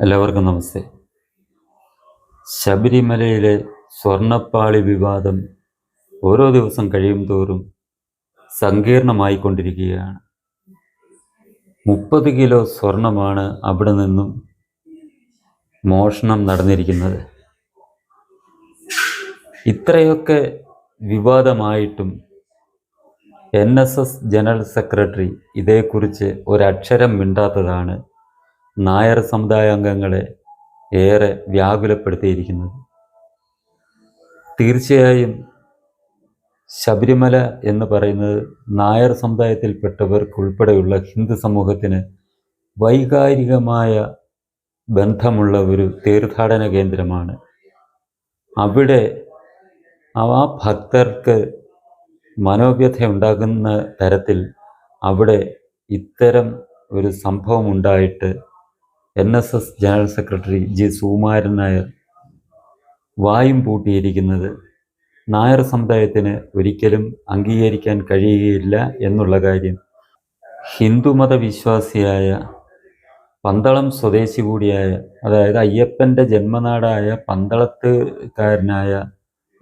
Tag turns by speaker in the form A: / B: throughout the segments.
A: എല്ലാവർക്കും നമസ്തേ. ശബരിമലയിലെ സ്വർണ്ണപ്പാളി വിവാദം ഓരോ ദിവസം കഴിയും തോറും സങ്കീർണമായിക്കൊണ്ടിരിക്കുകയാണ്. 30 കിലോ സ്വർണമാണ് അവിടെ നിന്നും മോഷണം നടന്നിരിക്കുന്നത്. ഇത്രയൊക്കെ വിവാദമായിട്ടും NSS ജനറൽ സെക്രട്ടറി ഇതേക്കുറിച്ച് ഒരക്ഷരം മിണ്ടാത്തതാണ് നായർ സമുദായാംഗങ്ങളെ ഏറെ വ്യാകുലപ്പെടുത്തിയിരിക്കുന്നത്. തീർച്ചയായും ശബരിമല എന്ന് പറയുന്നത് നായർ സമുദായത്തിൽപ്പെട്ടവർക്കുൾപ്പെടെയുള്ള ഹിന്ദു സമൂഹത്തിന് വൈകാരികമായ ബന്ധമുള്ള ഒരു തീർത്ഥാടന കേന്ദ്രമാണ്. അവിടെ ആ ഭക്തർക്ക് മനോവ്യഥ ഉണ്ടാകുന്ന തരത്തിൽ അവിടെ ഇത്തരം ഒരു സംഭവം ഉണ്ടായിട്ട് NSS general secretary G Sukumaran Nair വായും പൂട്ടിയിരിക്കുന്നത് നായർ സമുദായത്തിന് ഒരിക്കലും അംഗീകരിക്കാൻ കഴിയുകയില്ല എന്നുള്ള കാര്യം ഹിന്ദുമത വിശ്വാസിയായ പന്തളം സ്വദേശി കൂടിയായ, അതായത് അയ്യപ്പൻ്റെ ജന്മനാടായ പന്തളത്തുകാരനായ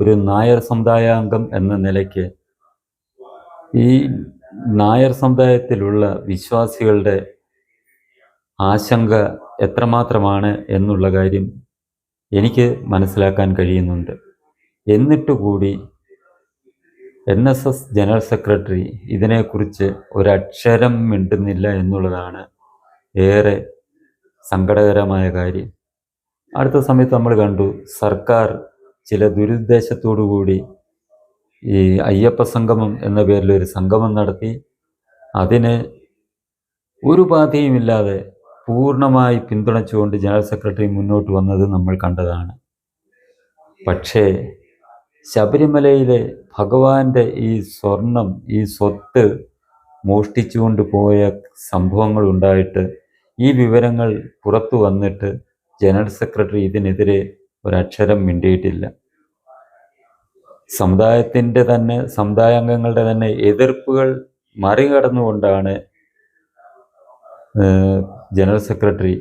A: ഒരു നായർ സമുദായാംഗം എന്ന നിലയ്ക്ക് ഈ നായർ സമുദായത്തിലുള്ള വിശ്വാസികളുടെ ആശങ്ക എത്രമാത്രമാണ് എന്നുള്ള കാര്യം എനിക്ക് മനസ്സിലാക്കാൻ കഴിയുന്നുണ്ട്. എന്നിട്ടുകൂടി NSS ജനറൽ സെക്രട്ടറി ഇതിനെക്കുറിച്ച് ഒരക്ഷരം മിണ്ടുന്നില്ല എന്നുള്ളതാണ് ഏറെ സങ്കടകരമായ കാര്യം. അടുത്ത സമയത്ത് നമ്മൾ കണ്ടു, സർക്കാർ ചില ദുരുദ്ദേശത്തോടു കൂടി ഈ അയ്യപ്പ സംഗമം എന്ന പേരിൽ ഒരു സംഗമം നടത്തി അതിന് ഒരു ബാധയുമില്ലാതെ പൂർണ്ണമായി പിന്തുണച്ചുകൊണ്ട് ജനറൽ സെക്രട്ടറി മുന്നോട്ട് വന്നത് നമ്മൾ കണ്ടതാണ്. പക്ഷേ ശബരിമലയിലെ ഭഗവാന്റെ ഈ സ്വർണം, ഈ സ്വത്ത് മോഷ്ടിച്ചുകൊണ്ട് പോയ സംഭവങ്ങൾ ഉണ്ടായിട്ട് ഈ വിവരങ്ങൾ പുറത്തു വന്നിട്ട് ജനറൽ സെക്രട്ടറി ഇതിനെതിരെ ഒരക്ഷരം മിണ്ടിയിട്ടില്ല. സമുദായാംഗങ്ങളുടെ തന്നെ എതിർപ്പുകൾ മറികടന്നുകൊണ്ടാണ് ജനറൽ സെക്രട്ടറി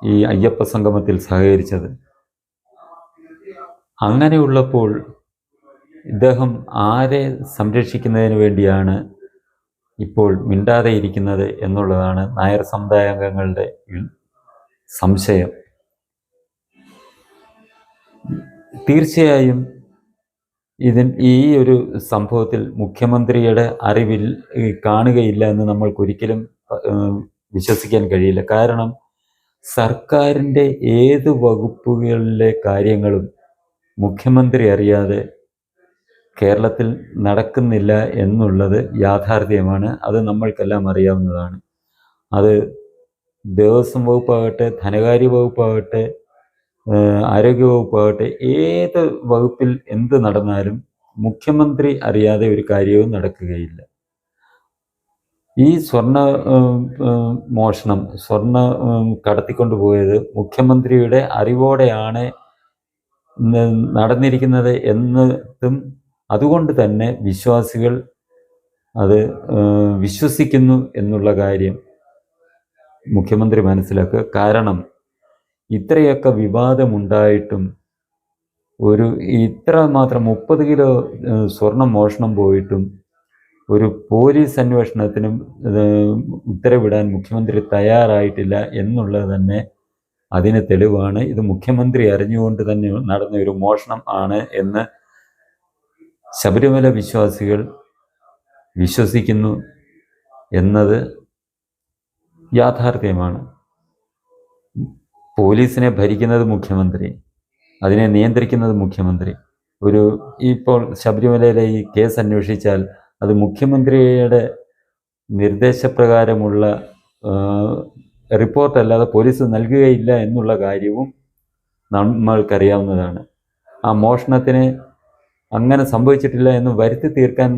A: ഈ അയ്യപ്പ സംഗമത്തിൽ സഹകരിച്ചത്. അങ്ങനെയുള്ളപ്പോൾ ഇദ്ദേഹം ആരെ സംരക്ഷിക്കുന്നതിന് വേണ്ടിയാണ് ഇപ്പോൾ മിണ്ടാതെ ഇരിക്കുന്നത് എന്നുള്ളതാണ് നായർ സമുദായാംഗങ്ങളുടെ സംശയം. തീർച്ചയായും ഈ ഒരു സംഭവത്തിൽ മുഖ്യമന്ത്രിയുടെ അറിവിൽ കാണുകയില്ല എന്ന് നമ്മൾക്കൊരിക്കലും വിശ്വസിക്കാൻ കഴിയില്ല. കാരണം സർക്കാരിൻ്റെ ഏത് വകുപ്പുകളിലെ കാര്യങ്ങളും മുഖ്യമന്ത്രി അറിയാതെ കേരളത്തിൽ നടക്കുന്നില്ല എന്നുള്ളത് യാഥാർത്ഥ്യമാണ്. അത് നമ്മൾക്കെല്ലാം അറിയാവുന്നതാണ്. അത് ദേവസ്വം വകുപ്പാകട്ടെ, ധനകാര്യ വകുപ്പാകട്ടെ, ആരോഗ്യ വകുപ്പാകട്ടെ, ഏത് വകുപ്പിൽ എന്ത് നടന്നാലും മുഖ്യമന്ത്രി അറിയാതെ ഒരു കാര്യവും നടക്കുകയില്ല. ഈ സ്വർണം കടത്തിക്കൊണ്ടുപോയത് മുഖ്യമന്ത്രിയുടെ അറിവോടെയാണ് നടന്നിരിക്കുന്നത് എന്നതും അതുകൊണ്ട് തന്നെ വിശ്വാസികൾ അത് വിശ്വസിക്കുന്നു എന്നുള്ള കാര്യം മുഖ്യമന്ത്രി മനസ്സിലാക്കുക. കാരണം ഇത്രയൊക്കെ വിവാദമുണ്ടായിട്ടും ഇത്ര മാത്രം 30 കിലോ സ്വർണം മോഷണം പോയിട്ടും ഒരു പോലീസ് അന്വേഷണത്തിനും ഉത്തരവിടാൻ മുഖ്യമന്ത്രി തയ്യാറായിട്ടില്ല എന്നുള്ളത് തന്നെ അതിന് തെളിവാണ്. ഇത് മുഖ്യമന്ത്രി അറിഞ്ഞുകൊണ്ട് തന്നെ നടന്ന ഒരു മോഷണം ആണ് എന്ന് ശബരിമല വിശ്വാസികൾ വിശ്വസിക്കുന്നു എന്നത് യാഥാർത്ഥ്യമാണ്. പോലീസിനെ ഭരിക്കുന്നത് മുഖ്യമന്ത്രി, അതിനെ നിയന്ത്രിക്കുന്നത് മുഖ്യമന്ത്രി. ഇപ്പോൾ ശബരിമലയിലെ ഈ കേസ് അന്വേഷിച്ചാൽ അത് മുഖ്യമന്ത്രിയുടെ നിർദ്ദേശപ്രകാരമുള്ള റിപ്പോർട്ടല്ലാതെ പോലീസ് നൽകുകയില്ല എന്നുള്ള കാര്യവും നമ്മൾക്കറിയാവുന്നതാണ്. ആ മോഷണത്തിന് അങ്ങനെ സംഭവിച്ചിട്ടില്ല എന്ന് വരുത്തി തീർക്കാൻ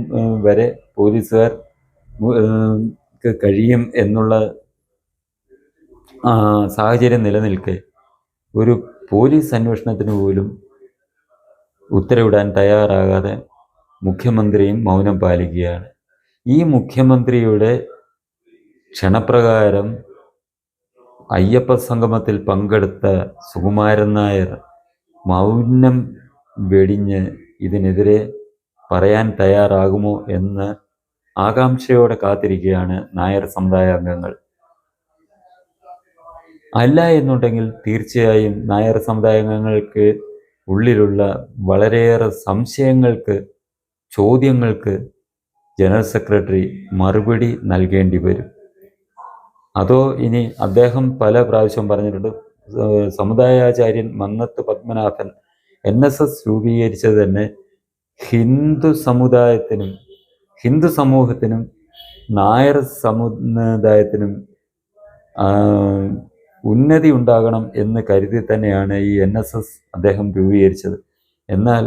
A: വരെ പോലീസുകാർക്ക് കഴിയും എന്നുള്ള സാഹചര്യം നിലനിൽക്കെ ഒരു പോലീസ് അന്വേഷണത്തിന് പോലും ഉത്തരവിടാൻ തയ്യാറാകാതെ മുഖ്യമന്ത്രിയും മൗനം പാലിക്കുകയാണ്. ഈ മുഖ്യമന്ത്രിയുടെ ക്ഷണപ്രകാരം അയ്യപ്പ സംഗമത്തിൽ പങ്കെടുത്ത സുകുമാരൻ നായർ മൗനം വെടിഞ്ഞ് ഇതിനെതിരെ പറയാൻ തയ്യാറാകുമോ എന്ന് ആകാംക്ഷയോടെ കാത്തിരിക്കുകയാണ് നായർ സമുദായ അംഗങ്ങൾ. അല്ല എന്നുണ്ടെങ്കിൽ തീർച്ചയായും നായർ സമുദായാംഗങ്ങൾക്ക് ഉള്ളിലുള്ള വളരെയേറെ സംശയങ്ങൾക്ക്, ചോദ്യങ്ങൾക്ക് ജനറൽ സെക്രട്ടറി മറുപടി നൽകേണ്ടി വരും. അതോ ഇനി അദ്ദേഹം പല പ്രാവശ്യം പറഞ്ഞിട്ടുണ്ട്, സമുദായാചാര്യൻ മന്നത്ത് പത്മനാഭൻ NSS രൂപീകരിച്ചത് തന്നെ ഹിന്ദു സമുദായത്തിനും ഹിന്ദു സമൂഹത്തിനും നായർ സമുദായത്തിനും ഉന്നതി ഉണ്ടാകണം എന്ന് കരുതി തന്നെയാണ് ഈ NSS അദ്ദേഹം രൂപീകരിച്ചത്. എന്നാൽ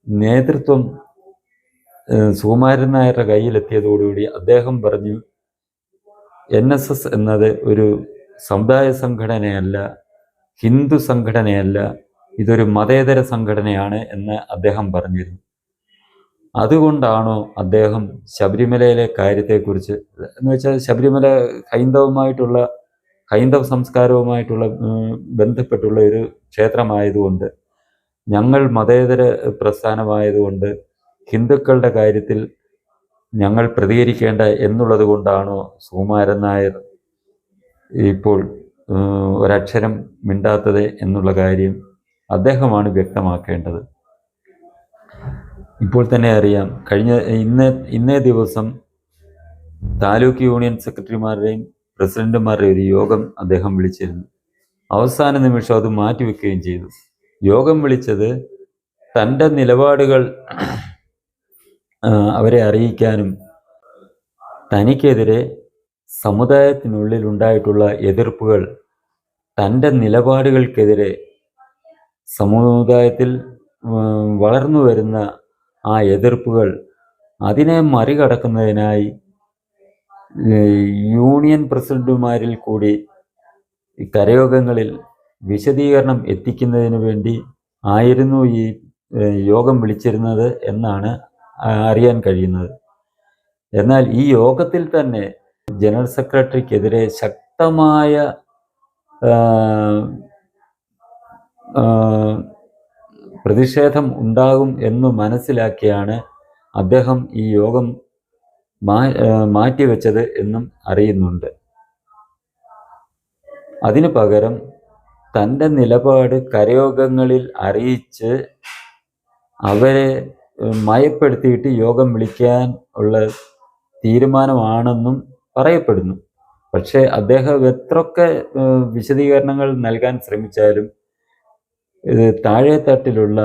A: നേതൃത്വം സുകുമാരൻ നായരുടെ കയ്യിലെത്തിയതോടുകൂടി അദ്ദേഹം പറഞ്ഞു, NSS എന്നത് ഒരു സമുദായ സംഘടനയല്ല, ഹിന്ദു സംഘടനയല്ല, ഇതൊരു മതേതര സംഘടനയാണ് എന്ന് അദ്ദേഹം പറഞ്ഞിരുന്നു. അതുകൊണ്ടാണോ അദ്ദേഹം ശബരിമലയിലെ കാര്യത്തെക്കുറിച്ച്, എന്ന് വെച്ചാൽ ശബരിമല ഹൈന്ദവ സംസ്കാരവുമായിട്ടുള്ള ബന്ധപ്പെട്ടുള്ള ഒരു ക്ഷേത്രമായതുകൊണ്ട്, ഞങ്ങൾ മതേതര പ്രസ്ഥാനമായതുകൊണ്ട് ഹിന്ദുക്കളുടെ കാര്യത്തിൽ ഞങ്ങൾ പ്രതികരിക്കേണ്ട എന്നുള്ളത് കൊണ്ടാണോ സുകുമാരൻ നായർ ഇപ്പോൾ ഒരക്ഷരം മിണ്ടാത്തത് എന്നുള്ള കാര്യം അദ്ദേഹമാണ് വ്യക്തമാക്കേണ്ടത്. ഇപ്പോൾ തന്നെ അറിയാം, ഇന്നേ ദിവസം താലൂക്ക് യൂണിയൻ സെക്രട്ടറിമാരുടെയും പ്രസിഡന്റുമാരുടെയും ഒരു യോഗം അദ്ദേഹം വിളിച്ചിരുന്നു. അവസാന നിമിഷം അത് മാറ്റിവെക്കുകയും ചെയ്തു. യോഗം വിളിച്ചത് തൻ്റെ നിലപാടുകൾ അവരെ അറിയിക്കാനും തനിക്കെതിരെ സമുദായത്തിനുള്ളിൽ ഉണ്ടായിട്ടുള്ള എതിർപ്പുകൾ, തൻ്റെ നിലപാടുകൾക്കെതിരെ സമുദായത്തിൽ വളർന്നു വരുന്ന ആ എതിർപ്പുകൾ, അതിനെ മറികടക്കുന്നതിനായി യൂണിയൻ പ്രസിഡന്റുമാരിൽ കൂടി കരയോഗങ്ങളിൽ വിശദീകരണം എത്തിക്കുന്നതിന് വേണ്ടി ആയിരുന്നു ഈ യോഗം വിളിച്ചിരുന്നത് എന്നാണ് അറിയാൻ കഴിയുന്നത്. എന്നാൽ ഈ യോഗത്തിൽ തന്നെ ജനറൽ സെക്രട്ടറിക്കെതിരെ ശക്തമായ പ്രതിഷേധം ഉണ്ടാകും എന്ന് മനസ്സിലാക്കിയാണ് അദ്ദേഹം ഈ യോഗം മാറ്റിവെച്ചത് എന്നും അറിയുന്നുണ്ട്. അതിനു പകരം തൻ്റെ നിലപാട് കരയോഗങ്ങളിൽ അറിയിച്ച് അവരെ മയപ്പെടുത്തിയിട്ട് യോഗം വിളിക്കാൻ ഉള്ള തീരുമാനമാണെന്നും പറയപ്പെടുന്നു. പക്ഷേ അദ്ദേഹം എത്രയൊക്കെ വിശദീകരണങ്ങൾ നൽകാൻ ശ്രമിച്ചാലും താഴെത്തട്ടിലുള്ള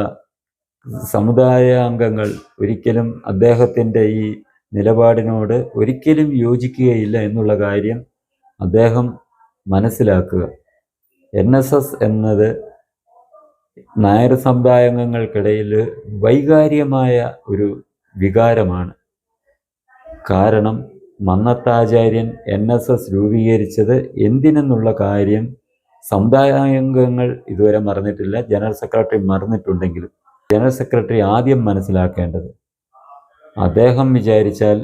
A: സമുദായ അംഗങ്ങൾ ഒരിക്കലും അദ്ദേഹത്തിൻ്റെ ഈ നിലപാടിനോട് ഒരിക്കലും യോജിക്കുകയില്ല എന്നുള്ള കാര്യം അദ്ദേഹം മനസ്സിലാക്കുക. NSS എന്നത് നായർ സമുദായാംഗങ്ങൾക്കിടയിൽ വൈകാരികമായ ഒരു വികാരമാണ്. കാരണം മന്നത്താചാര്യൻ NSS രൂപീകരിച്ചത് എന്തിനെന്നുള്ള കാര്യം സമുദായാംഗങ്ങൾ ഇതുവരെ മറന്നിട്ടില്ല. ജനറൽ സെക്രട്ടറി മറന്നിട്ടുണ്ടെങ്കിലും ജനറൽ സെക്രട്ടറി ആദ്യം മനസ്സിലാക്കേണ്ടത്, അദ്ദേഹം വിചാരിച്ചാൽ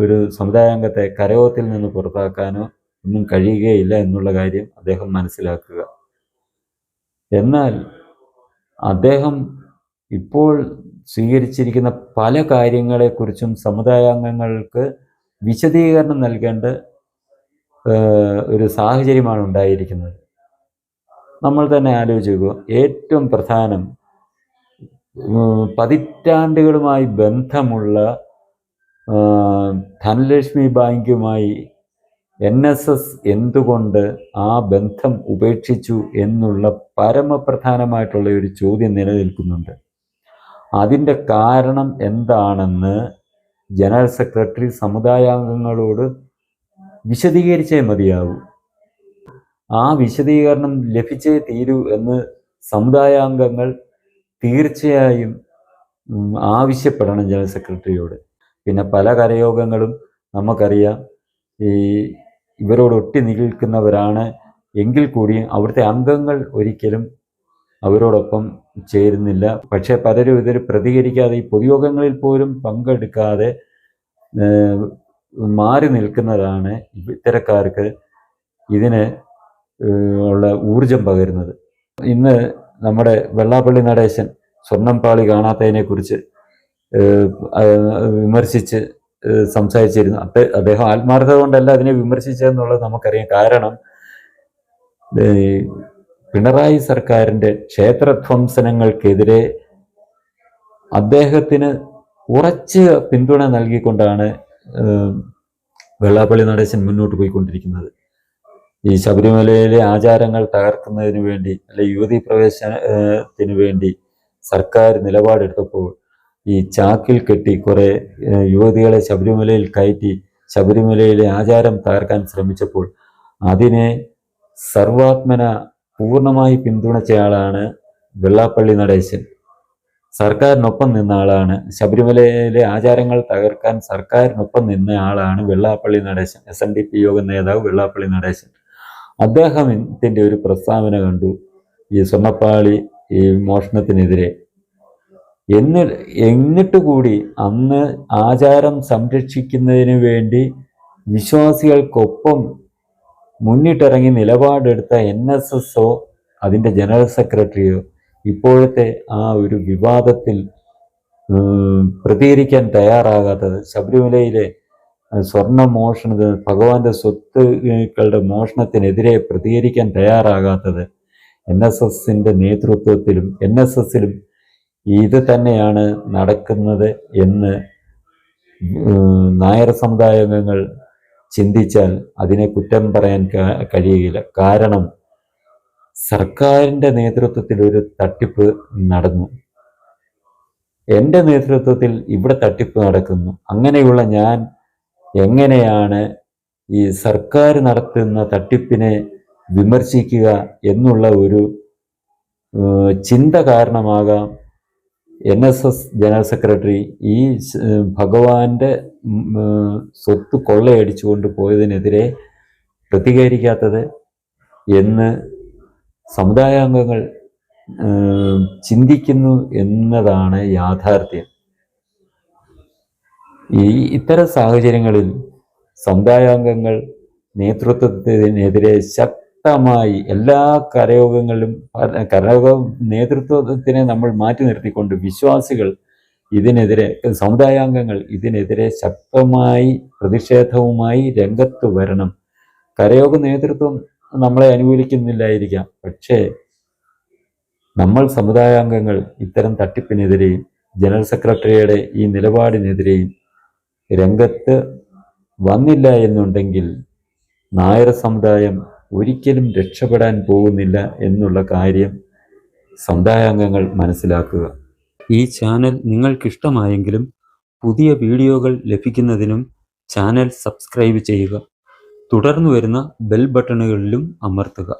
A: ഒരു സമുദായാംഗത്തെ കരയോഗത്തിൽ നിന്ന് പുറത്താക്കാനോ ഒന്നും കഴിയുകയില്ല എന്നുള്ള കാര്യം അദ്ദേഹം മനസ്സിലാക്കുക. എന്നാൽ അദ്ദേഹം ഇപ്പോൾ സ്വീകരിച്ചിരിക്കുന്ന പല കാര്യങ്ങളെക്കുറിച്ചും സമുദായാംഗങ്ങൾക്ക് വിശദീകരണം നൽകേണ്ട ഒരു സാഹചര്യമാണ് ഉണ്ടായിരിക്കുന്നത്. നമ്മൾ തന്നെ ആലോചിക്കുക, ഏറ്റവും പ്രധാനം പതിറ്റാണ്ടുകളുമായി ബന്ധമുള്ള ധനലക്ഷ്മി ബാങ്കുമായി NSS എന്തുകൊണ്ട് ആ ബന്ധം ഉപേക്ഷിച്ചു എന്നുള്ള പരമപ്രധാനമായിട്ടുള്ള ഒരു ചോദ്യം നിലനിൽക്കുന്നുണ്ട്. അതിൻ്റെ കാരണം എന്താണെന്ന് ജനറൽ സെക്രട്ടറി സമുദായാംഗങ്ങളോട് വിശദീകരിച്ചേ മതിയാവൂ. ആ വിശദീകരണം ലഭിച്ചേ തീരൂ എന്ന് സമുദായാംഗങ്ങൾ തീർച്ചയായും ആവശ്യപ്പെടണം ജനറൽ സെക്രട്ടറിയോട്. പിന്നെ പല കരയോഗങ്ങളും നമുക്കറിയാം ഇവരോട് ഒട്ടി നിൽക്കുന്നവരാണ് എങ്കിൽ കൂടിയും അവിടുത്തെ അംഗങ്ങൾ ഒരിക്കലും അവരോടൊപ്പം ചേരുന്നില്ല. പക്ഷേ പലരും ഇതിൽ പ്രതികരിക്കാതെ, ഈ പൊതുയോഗങ്ങളിൽ പോലും പങ്കെടുക്കാതെ മാറി നിൽക്കുന്നതാണ് ഇത്തരക്കാർക്ക് ഇതിന് ഉള്ള ഊർജം പകരുന്നത്. ഇന്ന് നമ്മുടെ വെള്ളാപ്പള്ളി നടേശൻ സ്വർണം പാളി കാണാത്തതിനെക്കുറിച്ച് വിമർശിച്ച് സംസാരിച്ചിരുന്നു. അദ്ദേഹം ആത്മാർത്ഥത കൊണ്ടല്ല അതിനെ വിമർശിച്ചതെന്നുള്ളത് നമുക്കറിയാം. കാരണം പിണറായി സർക്കാരിൻ്റെ ക്ഷേത്രധ്വംസനങ്ങൾക്കെതിരെ അദ്ദേഹത്തിന് ഉറച്ച് പിന്തുണ നൽകിക്കൊണ്ടാണ് വെള്ളാപ്പള്ളി നടേശൻ മുന്നോട്ട് പോയിക്കൊണ്ടിരിക്കുന്നത്. ഈ ശബരിമലയിലെ ആചാരങ്ങൾ തകർക്കുന്നതിന് വേണ്ടി അല്ലെ യുവതീ പ്രവേശനത്തിന് വേണ്ടി സർക്കാർ നിലപാടെടുത്തപ്പോൾ ഈ ചാക്കിൽ കെട്ടി കുറെ യുവതികളെ ശബരിമലയിൽ കയറ്റി ശബരിമലയിലെ ആചാരം തകർക്കാൻ ശ്രമിച്ചപ്പോൾ അതിനെ സർവാത്മന പൂർണ്ണമായി പിന്തുണച്ചയാളാണ് വെള്ളാപ്പള്ളി നടേശൻ. സർക്കാരിനൊപ്പം നിന്ന ആളാണ്. ശബരിമലയിലെ ആചാരങ്ങൾ തകർക്കാൻ സർക്കാരിനൊപ്പം നിന്ന ആളാണ് വെള്ളാപ്പള്ളി നടേശൻ. SNDP യോഗം നേതാവ് വെള്ളാപ്പള്ളി നടേശൻ. അദ്ദേഹത്തിൻ്റെ ഒരു പ്രസ്താവന കണ്ടു ഈ സ്വർണ്ണപ്പാളി ഈ മോഷണത്തിനെതിരെ. എന്നിട്ട് കൂടി അന്ന് ആചാരം സംരക്ഷിക്കുന്നതിന് വേണ്ടി വിശ്വാസികൾക്കൊപ്പം മുന്നിട്ടിറങ്ങി നിലപാടെടുത്ത NSSO അതിൻ്റെ ജനറൽ സെക്രട്ടറിയോ ഇപ്പോഴത്തെ ആ ഒരു വിവാദത്തിൽ പ്രതികരിക്കാൻ തയ്യാറാകാത്തത്, ശബരിമലയിലെ സ്വർണ്ണ മോഷണത്തിന് ഭഗവാന്റെ സ്വത്തുക്കളുടെ മോഷണത്തിനെതിരെ പ്രതികരിക്കാൻ തയ്യാറാകാത്തത് NSSന്റെ നേതൃത്വത്തിലും NSSലും ഇത് തന്നെയാണ് നടക്കുന്നത് എന്ന് നായർ സമുദായാംഗങ്ങൾ ചിന്തിച്ചാൽ അതിനെ കുറ്റം പറയാൻ കഴിയുകയില്ല. കാരണം സർക്കാരിൻ്റെ നേതൃത്വത്തിൽ ഒരു തട്ടിപ്പ് നടന്നു, എൻ്റെ നേതൃത്വത്തിൽ ഇവിടെ തട്ടിപ്പ് നടക്കുന്നു. അങ്ങനെയുള്ള ഞാൻ എങ്ങനെയാണ് ഈ സർക്കാർ നടത്തുന്ന തട്ടിപ്പിനെ വിമർശിക്കുക എന്നുള്ള ഒരു ചിന്ത കാരണമാകാം NSS ജനറൽ സെക്രട്ടറി ഈ ഭഗവാന്റെ സ്വത്ത് കൊള്ളയടിച്ചുകൊണ്ട് പോയതിനെതിരെ പ്രതികരിക്കാത്തത് എന്ന് സമുദായാംഗങ്ങൾ ചിന്തിക്കുന്നു എന്നതാണ് യാഥാർത്ഥ്യം. ഇത്തരം സാഹചര്യങ്ങളിൽ സമുദായാംഗങ്ങൾ നേതൃത്വത്തിനെതിരെ ശക്തമായി എല്ലാ കരയോഗങ്ങളിലും കരയോഗ നേതൃത്വത്തിനെ നമ്മൾ മാറ്റി നിർത്തിക്കൊണ്ട് വിശ്വാസികൾ ഇതിനെതിരെ, സമുദായാംഗങ്ങൾ ഇതിനെതിരെ ശക്തമായി പ്രതിഷേധവുമായി രംഗത്ത് വരണം. കരയോഗ നേതൃത്വം നമ്മളെ അനുകൂലിക്കുന്നില്ലായിരിക്കാം, പക്ഷേ നമ്മൾ സമുദായാംഗങ്ങൾ ഇത്തരം തട്ടിപ്പിനെതിരെയും ജനറൽ സെക്രട്ടറിയുടെ ഈ നിലപാടിനെതിരെയും രംഗത്ത് വന്നില്ല എന്നുണ്ടെങ്കിൽ നായർ സമുദായം ഒരിക്കലും രക്ഷപ്പെടാൻ പോകുന്നില്ല എന്നുള്ള കാര്യം സമുദായാംഗങ്ങൾ മനസ്സിലാക്കുക. ഈ ചാനൽ നിങ്ങൾക്കിഷ്ടമായെങ്കിലും പുതിയ വീഡിയോകൾ ലഭിക്കുന്നതിനും ചാനൽ സബ്സ്ക്രൈബ് ചെയ്യുക. തുടർന്നു വരുന്ന ബെൽ ബട്ടണുകളിലും അമർത്തുക.